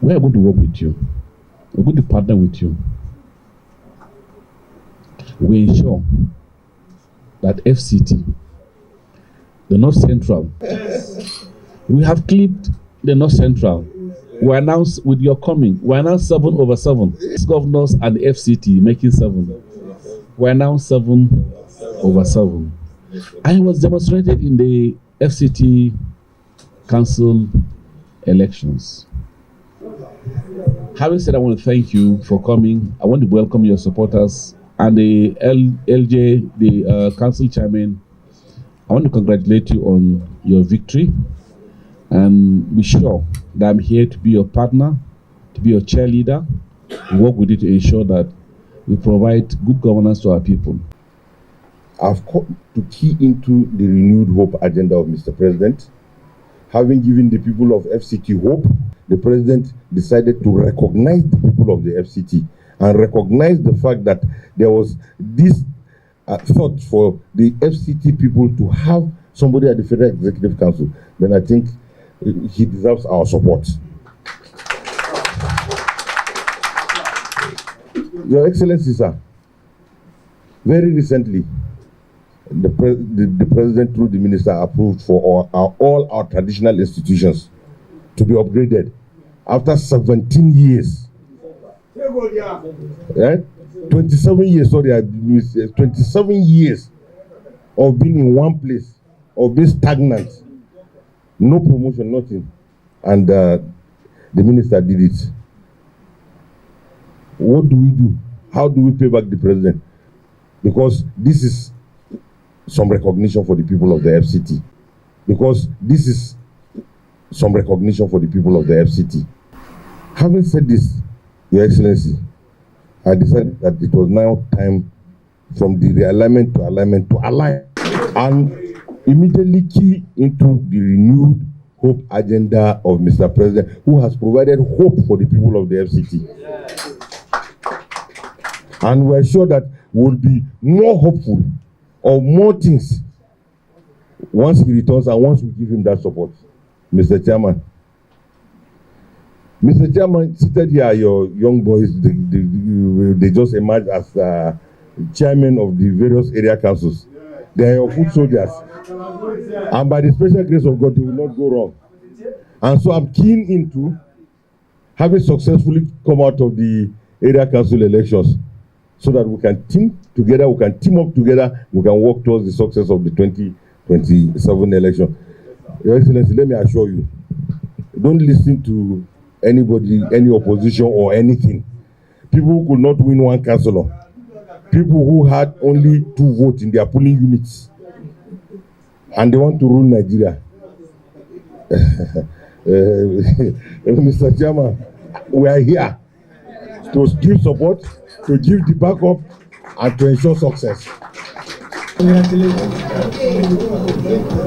We are going to work with you. We're going to partner with you. We ensure that FCT, the North Central, we have clipped the North Central. We announced with your coming, we announced 7/7. It's governors and the FCT making 7. We announced 7/7. And it was demonstrated in the FCT council elections. Having said, I want to thank you for coming. I want to welcome your supporters and the LJ, the council chairman. I want to congratulate you on your victory and be sure that I'm here to be your partner, to be your cheerleader, to work with you to ensure that we provide good governance to our people. I've come to key into the renewed hope agenda of Mr. President. Having given the people of FCT hope, the President decided to recognize the people of the FCT and recognize the fact that there was this thought for the FCT people to have somebody at the Federal Executive Council. Then I think he deserves our support. Your Excellency, sir, very recently, the President, through the Minister, approved for all our traditional institutions to be upgraded after 17 years. 27 years, sorry, 27 years of being in one place, of being stagnant, no promotion, nothing. And the Minister did it. What do we do? How do we pay back the President? Because this is some recognition for the people of the FCT. Because this is some recognition for the people of the FCT. Having said this, Your Excellency, I decided that it was now time from the realignment to alignment to align and immediately key into the renewed hope agenda of Mr. President, who has provided hope for the people of the FCT. And we're sure that we'll be more hopeful of more things once he returns and once we give him that support. Mr. Chairman. Mr. Chairman, seated here, your young boys, they just emerged as chairman of the various area councils. They are your foot soldiers. And by the special grace of God, they will not go wrong. And so I'm keen into having successfully come out of the area council elections so that we can team together, we can team up together, we can work towards the success of the 2027 election. Your Excellency, let me assure you, don't listen to anybody, any opposition or anything. People who could not win one councillor, people who had only 2 votes in their polling units, and they want to rule Nigeria. Mr. Chairman, we are here to give support, to give the backup, and to ensure success.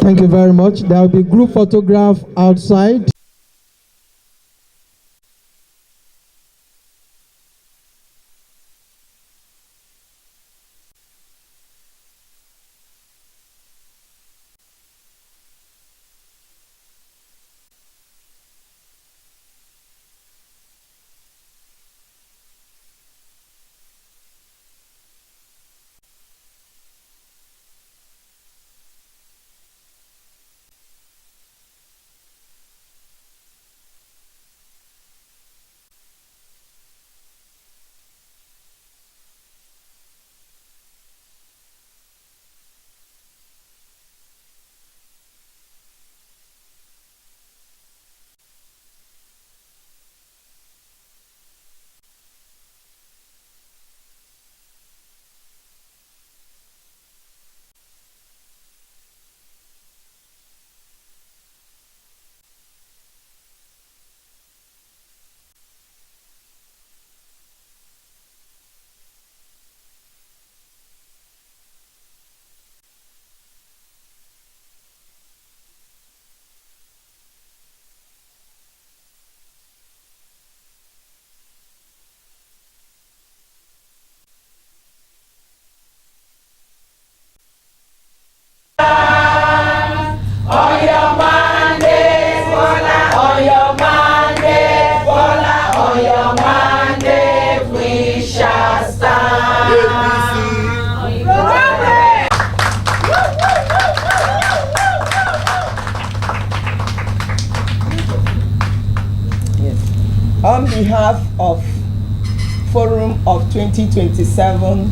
Thank you very much. There will be group photograph outside. On behalf of Forum of 2027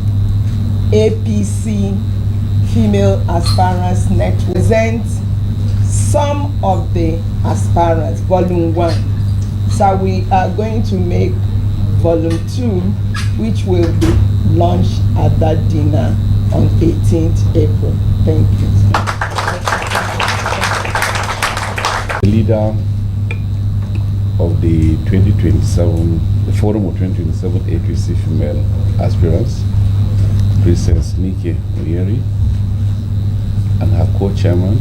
APC Female Aspirants Network, present some of the aspirants, volume 1. So we are going to make volume 2, which will be launched at that dinner on 18th April. Thank you. The leader of the 2027, the Forum of 2027 APC Female Aspirants, Princess Nike Oyeri, and her co-chairman,